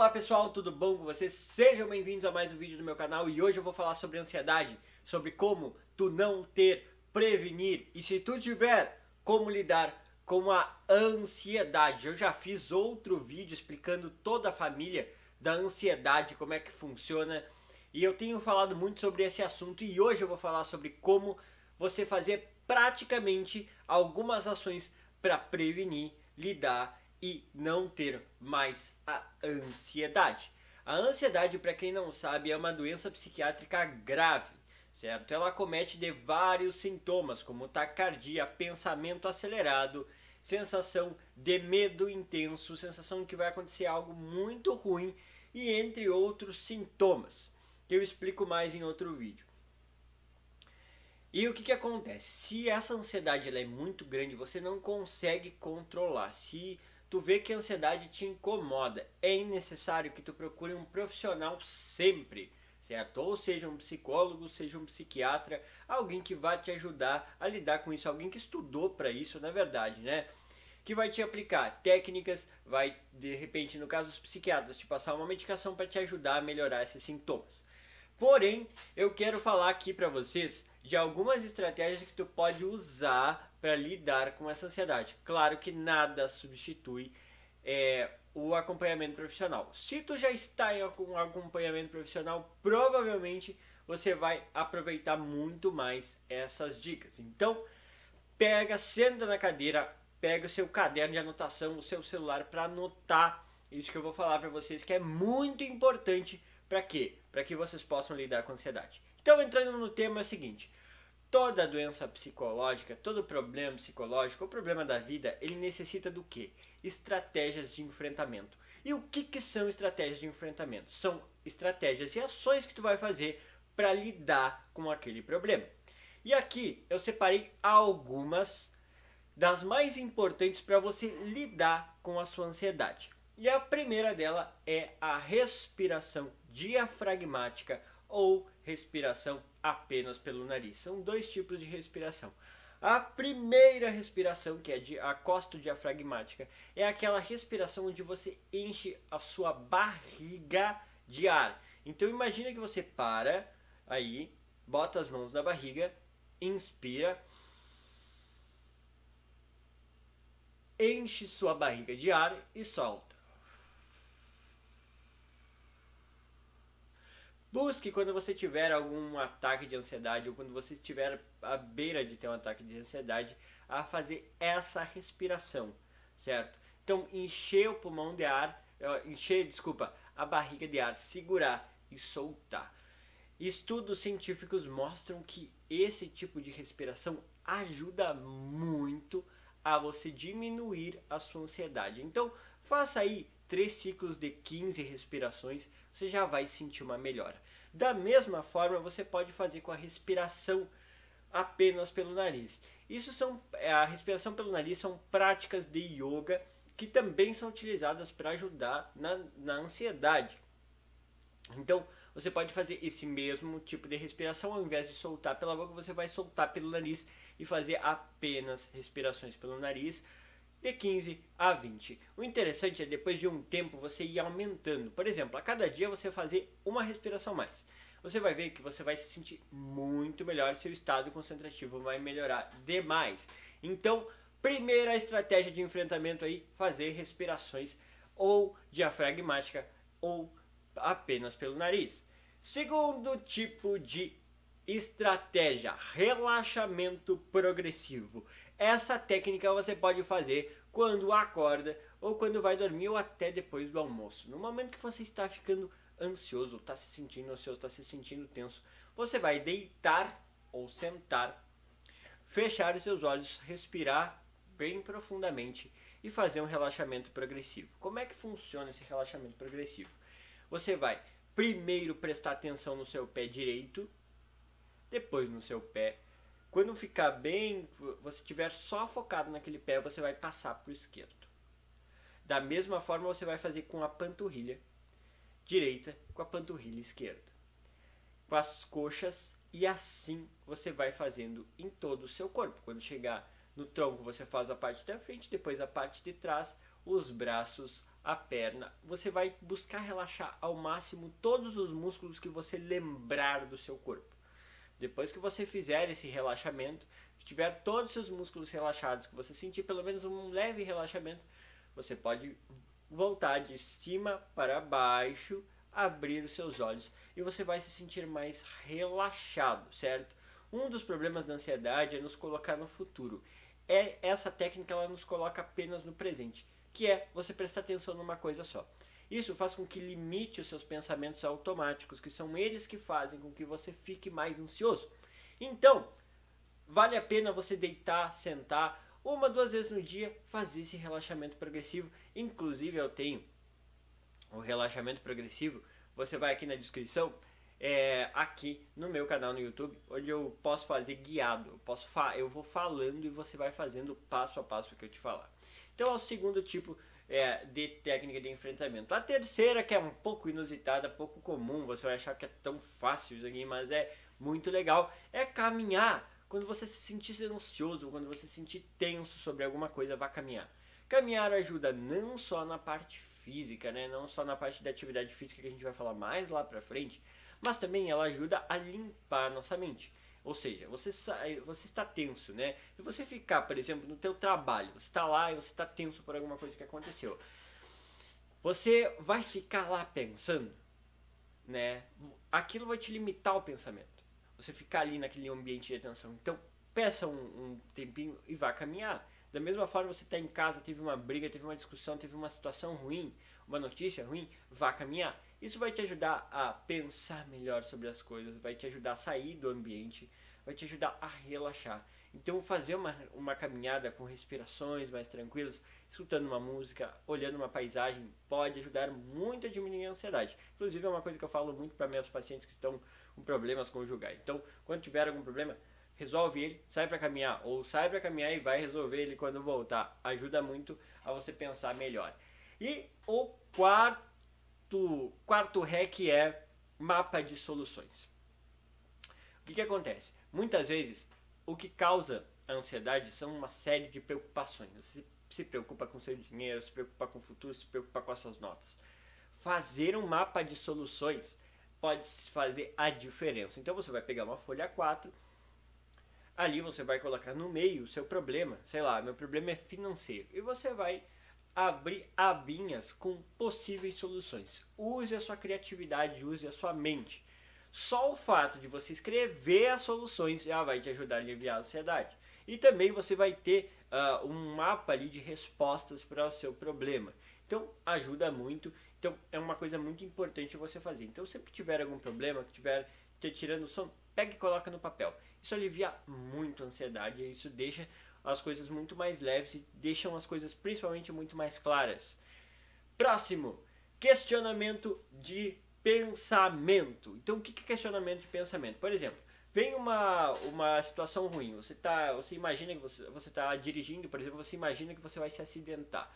Olá pessoal, tudo bom com vocês? Sejam bem-vindos a mais um vídeo do meu canal e hoje eu vou falar sobre ansiedade, sobre como tu não ter, prevenir e se tu tiver, como lidar com a ansiedade. Eu já fiz outro vídeo explicando toda a família da ansiedade, como é que funciona e eu tenho falado muito sobre esse assunto e hoje eu vou falar sobre como você fazer praticamente algumas ações para prevenir, lidar e não ter mais a ansiedade. A ansiedade, para quem não sabe, é uma doença psiquiátrica grave, certo? Ela acomete de vários sintomas, como taquicardia, pensamento acelerado, sensação de medo intenso, sensação de que vai acontecer algo muito ruim e entre outros sintomas, que eu explico mais em outro vídeo. E o que acontece? Se essa ansiedade ela é muito grande, você não consegue controlar. Se tu vê que a ansiedade te incomoda, é necessário que tu procure um profissional sempre, certo? Ou seja um psicólogo, seja um psiquiatra, alguém que vai te ajudar a lidar com isso, alguém que estudou para isso, na verdade, né? Que vai te aplicar técnicas, vai de repente, no caso dos psiquiatras, te passar uma medicação para te ajudar a melhorar esses sintomas. Porém, eu quero falar aqui para vocês de algumas estratégias que tu pode usar para lidar com essa ansiedade. Claro que nada substitui o acompanhamento profissional. Se tu já está em um acompanhamento profissional, provavelmente você vai aproveitar muito mais essas dicas. Então, senta na cadeira, pega o seu caderno de anotação, o seu celular para anotar isso que eu vou falar para vocês, que é muito importante. Para quê? Para que vocês possam lidar com a ansiedade. Então, entrando no tema é o seguinte: toda doença psicológica, todo problema psicológico, o problema da vida, ele necessita do quê? Estratégias de enfrentamento. E o que são estratégias de enfrentamento? São estratégias e ações que tu vai fazer para lidar com aquele problema. E aqui eu separei algumas das mais importantes para você lidar com a sua ansiedade. E a primeira dela é a respiração diafragmática ou respiração apenas pelo nariz. São dois tipos de respiração. A primeira respiração, que é a costo-diafragmática, é aquela respiração onde você enche a sua barriga de ar. Então imagina que você para aí, bota as mãos na barriga, inspira, enche sua barriga de ar e solta. Busque quando você tiver algum ataque de ansiedade ou quando você estiver à beira de ter um ataque de ansiedade a fazer essa respiração, certo? Então encher o pulmão de ar, a barriga de ar, segurar e soltar. Estudos científicos mostram que esse tipo de respiração ajuda muito a você diminuir a sua ansiedade. Então, faça aí 3 ciclos de 15 respirações, você já vai sentir uma melhora. Da mesma forma, você pode fazer com a respiração apenas pelo nariz. A respiração pelo nariz são práticas de yoga que também são utilizadas para ajudar na ansiedade. Então, você pode fazer esse mesmo tipo de respiração, ao invés de soltar pela boca, você vai soltar pelo nariz e fazer apenas respirações pelo nariz de 15 a 20. O interessante é depois de um tempo você ir aumentando. Por exemplo, a cada dia você fazer uma respiração mais. Você vai ver que você vai se sentir muito melhor, seu estado concentrativo vai melhorar demais. Então, primeira estratégia de enfrentamento aí, fazer respirações ou diafragmática ou apenas pelo nariz. Segundo tipo de estratégia, relaxamento progressivo. Essa técnica você pode fazer quando acorda ou quando vai dormir ou até depois do almoço. No momento que você está ficando ansioso, está se sentindo ansioso, está se sentindo tenso, você vai deitar ou sentar, fechar os seus olhos, respirar bem profundamente e fazer um relaxamento progressivo. Como é que funciona esse relaxamento progressivo? Você vai primeiro prestar atenção no seu pé direito, depois no seu pé. Quando ficar bem, você estiver só focado naquele pé, você vai passar para o esquerdo. Da mesma forma, você vai fazer com a panturrilha direita com a panturrilha esquerda, com as coxas, e assim você vai fazendo em todo o seu corpo. Quando chegar no tronco, você faz a parte da frente, depois a parte de trás, os braços, a perna, você vai buscar relaxar ao máximo todos os músculos que você lembrar do seu corpo. Depois que você fizer esse relaxamento, tiver todos os seus músculos relaxados, que você sentir pelo menos um leve relaxamento, você pode voltar de cima para baixo, abrir os seus olhos e você vai se sentir mais relaxado, certo? Um dos problemas da ansiedade é nos colocar no futuro. Essa técnica ela nos coloca apenas no presente, que é você prestar atenção numa coisa só. Isso faz com que limite os seus pensamentos automáticos, que são eles que fazem com que você fique mais ansioso. Então, vale a pena você deitar, sentar, uma, duas vezes no dia, fazer esse relaxamento progressivo. Inclusive eu tenho o relaxamento progressivo, você vai aqui na descrição, aqui no meu canal no YouTube, onde eu posso fazer guiado, eu vou falando e você vai fazendo passo a passo o que eu te falar. Então é o segundo tipo de técnica de enfrentamento. A terceira, que é um pouco inusitada, pouco comum, você vai achar que é tão fácil isso aqui, mas é muito legal, é caminhar. Quando você se sentir ansioso, quando você se sentir tenso sobre alguma coisa, vá caminhar. Caminhar ajuda não só na parte física, né? Não só na parte da atividade física que a gente vai falar mais lá pra frente, mas também ela ajuda a limpar a nossa mente. Ou seja, você está tenso, né? Se você ficar, por exemplo, no teu trabalho, você está lá e você está tenso por alguma coisa que aconteceu, você vai ficar lá pensando, né? Aquilo vai te limitar o pensamento. Você ficar ali naquele ambiente de atenção. Então, peça um tempinho e vá caminhar. Da mesma forma, você está em casa, teve uma briga, teve uma discussão, teve uma situação ruim, uma notícia ruim, vá caminhar. Isso vai te ajudar a pensar melhor sobre as coisas, vai te ajudar a sair do ambiente, vai te ajudar a relaxar. Então, fazer uma caminhada com respirações mais tranquilas, escutando uma música, olhando uma paisagem, pode ajudar muito a diminuir a ansiedade. Inclusive, é uma coisa que eu falo muito para meus pacientes que estão com problemas conjugais. Então, quando tiver algum problema, resolve ele, sai para caminhar, ou sai para caminhar e vai resolver ele quando voltar. Ajuda muito a você pensar melhor. E o quarto hack é mapa de soluções. O que acontece? Muitas vezes, o que causa a ansiedade são uma série de preocupações. Você se preocupa com seu dinheiro, se preocupa com o futuro, se preocupa com as suas notas. Fazer um mapa de soluções pode fazer a diferença. Então você vai pegar uma folha A4, ali você vai colocar no meio o seu problema, sei lá, meu problema é financeiro, e você vai abrir abinhas com possíveis soluções. Use a sua criatividade, use a sua mente. Só o fato de você escrever as soluções já vai te ajudar a aliviar a ansiedade. E também você vai ter um mapa ali de respostas para o seu problema. Então ajuda muito. Então é uma coisa muito importante você fazer. Então sempre que tiver algum problema, que tiver te tirando o sono, pega e coloca no papel. Isso alivia muito a ansiedade, isso deixa as coisas muito mais leves e deixam as coisas principalmente muito mais claras. Próximo, questionamento de pensamento. Então o que é questionamento de pensamento? Por exemplo, vem uma situação ruim, você imagina que você está dirigindo, por exemplo, você imagina que você vai se acidentar.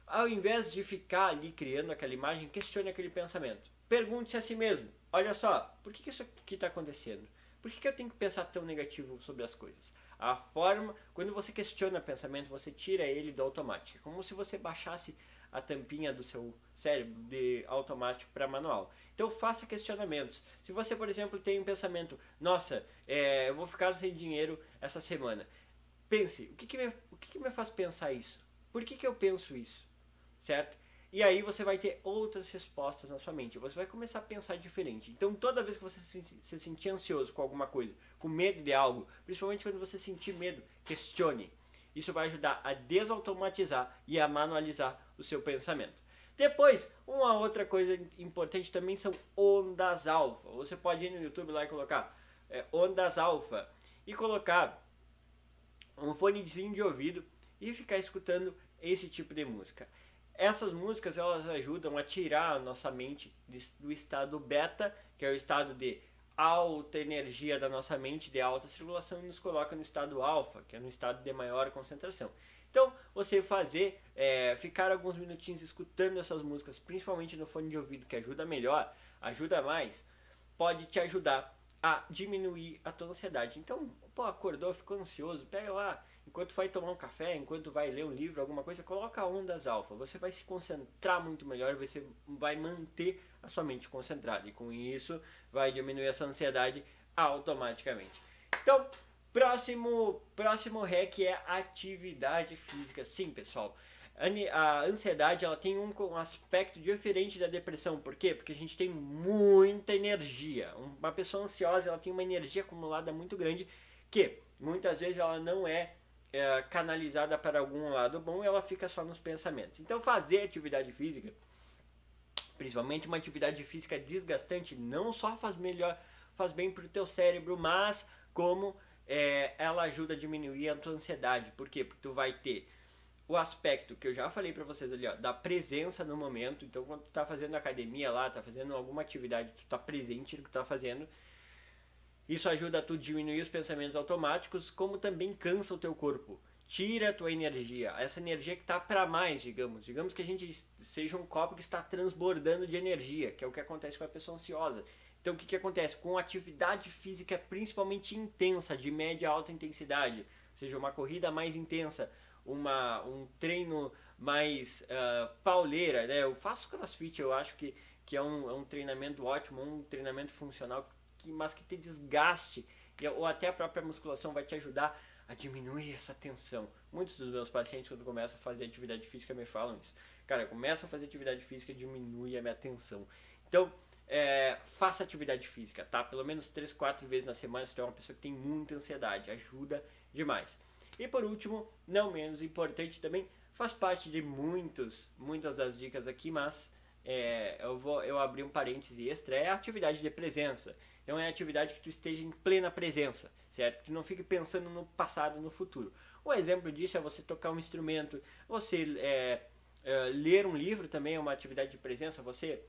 Ao invés de ficar ali criando aquela imagem, questione aquele pensamento. Pergunte-se a si mesmo, olha só, por que isso aqui está acontecendo? Por que eu tenho que pensar tão negativo sobre as coisas? A forma, quando você questiona o pensamento, você tira ele do automático. É como se você baixasse a tampinha do seu cérebro de automático para manual. Então faça questionamentos. Se você, por exemplo, tem um pensamento, nossa, eu vou ficar sem dinheiro essa semana. Pense, o que me faz pensar isso? Por que eu penso isso? Certo? E aí você vai ter outras respostas na sua mente. Você vai começar a pensar diferente. Então toda vez que você se sentir ansioso com alguma coisa, com medo de algo, principalmente quando você sentir medo, questione. Isso vai ajudar a desautomatizar e a manualizar o seu pensamento. Depois, uma outra coisa importante também são ondas alfa. Você pode ir no YouTube lá e colocar ondas alfa e colocar um fonezinho de ouvido e ficar escutando esse tipo de música. Essas músicas elas ajudam a tirar a nossa mente do estado beta, que é o estado de alta energia da nossa mente, de alta circulação, e nos coloca no estado alfa, que é no estado de maior concentração. Então, você ficar alguns minutinhos escutando essas músicas, principalmente no fone de ouvido, que ajuda melhor, ajuda mais, pode te ajudar a diminuir a tua ansiedade. Então, acordou, ficou ansioso, pega lá, enquanto vai tomar um café, enquanto vai ler um livro, alguma coisa, coloca ondas alfa. Você vai se concentrar muito melhor, você vai manter a sua mente concentrada e com isso vai diminuir essa ansiedade automaticamente. Então, próximo hack é atividade física. Sim, pessoal. A ansiedade ela tem um aspecto diferente da depressão. Por quê? Porque a gente tem muita energia. Uma pessoa ansiosa ela tem uma energia acumulada muito grande que muitas vezes ela não é canalizada para algum lado bom e ela fica só nos pensamentos. Então fazer atividade física, principalmente uma atividade física desgastante, não só faz bem para o teu cérebro, mas como ela ajuda a diminuir a tua ansiedade. Por quê? Porque tu vai ter o aspecto que eu já falei pra vocês ali, ó, da presença no momento. Então, quando tu tá fazendo academia lá, tá fazendo alguma atividade, tu tá presente no que tu tá fazendo. Isso ajuda a tu diminuir os pensamentos automáticos, como também cansa o teu corpo. Tira a tua energia, essa energia que tá para mais, digamos. Digamos que a gente seja um copo que está transbordando de energia, que é o que acontece com a pessoa ansiosa. Então, o que acontece? Com atividade física principalmente intensa, de média a alta intensidade, seja uma corrida mais intensa, um treino mais pauleira, né? Eu faço crossfit, eu acho que é um treinamento ótimo, um treinamento funcional, mas que te desgaste, ou até a própria musculação vai te ajudar a diminuir essa tensão. Muitos dos meus pacientes, quando começam a fazer atividade física, me falam isso. Cara, começa a fazer atividade física, diminui a minha tensão. Então, faça atividade física, tá? Pelo menos 3, 4 vezes na semana, se tu é uma pessoa que tem muita ansiedade, ajuda demais. E por último, não menos importante também, faz parte de muitas das dicas aqui, mas eu abri um parêntese extra, é a atividade de presença. Então é a atividade que tu esteja em plena presença, certo? Que tu não fique pensando no passado e no futuro. Um exemplo disso é você tocar um instrumento, você ler um livro também é uma atividade de presença, você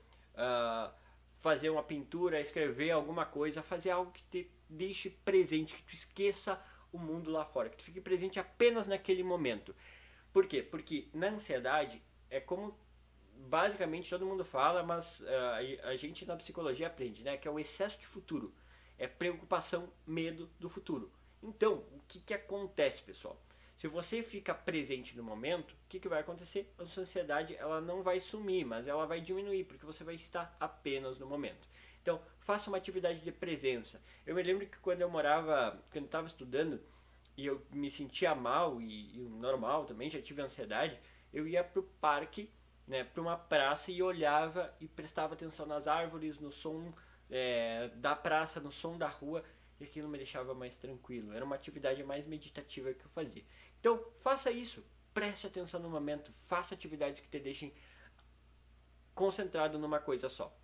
fazer uma pintura, escrever alguma coisa, fazer algo que te deixe presente, que tu esqueça o mundo lá fora, que tu fique presente apenas naquele momento. Por quê? Porque na ansiedade é como basicamente todo mundo fala, mas a gente na psicologia aprende, né? Que é o excesso de futuro. É preocupação, medo do futuro. Então, o que acontece, pessoal? Se você fica presente no momento, o que vai acontecer? A sua ansiedade ela não vai sumir, mas ela vai diminuir, porque você vai estar apenas no momento. Então, faça uma atividade de presença. Eu me lembro que quando eu estava estudando, e eu me sentia mal, e normal também, já tive ansiedade, eu ia pro parque, né, para uma praça e olhava e prestava atenção nas árvores, no som da praça, no som da rua, e aquilo me deixava mais tranquilo. Era uma atividade mais meditativa que eu fazia. Então, faça isso. Preste atenção no momento. Faça atividades que te deixem concentrado numa coisa só.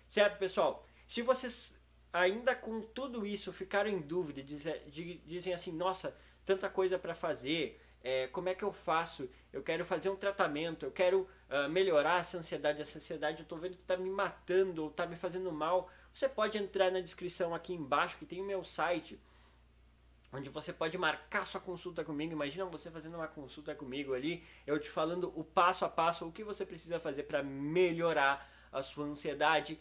Certo, pessoal? Se vocês ainda com tudo isso ficaram em dúvida, dizem assim, nossa, tanta coisa para fazer, como é que eu faço? Eu quero fazer um tratamento, eu quero melhorar essa ansiedade eu tô vendo que tá me matando ou tá me fazendo mal. Você pode entrar na descrição aqui embaixo que tem o meu site, onde você pode marcar sua consulta comigo. Imagina você fazendo uma consulta comigo ali, eu te falando o passo a passo, o que você precisa fazer para melhorar a sua ansiedade,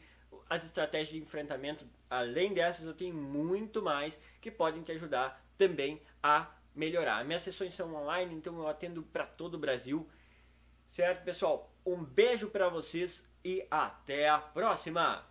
as estratégias de enfrentamento. Além dessas, eu tenho muito mais que podem te ajudar também a melhorar. Minhas sessões são online, então eu atendo para todo o Brasil. Certo, pessoal? Um beijo para vocês e até a próxima!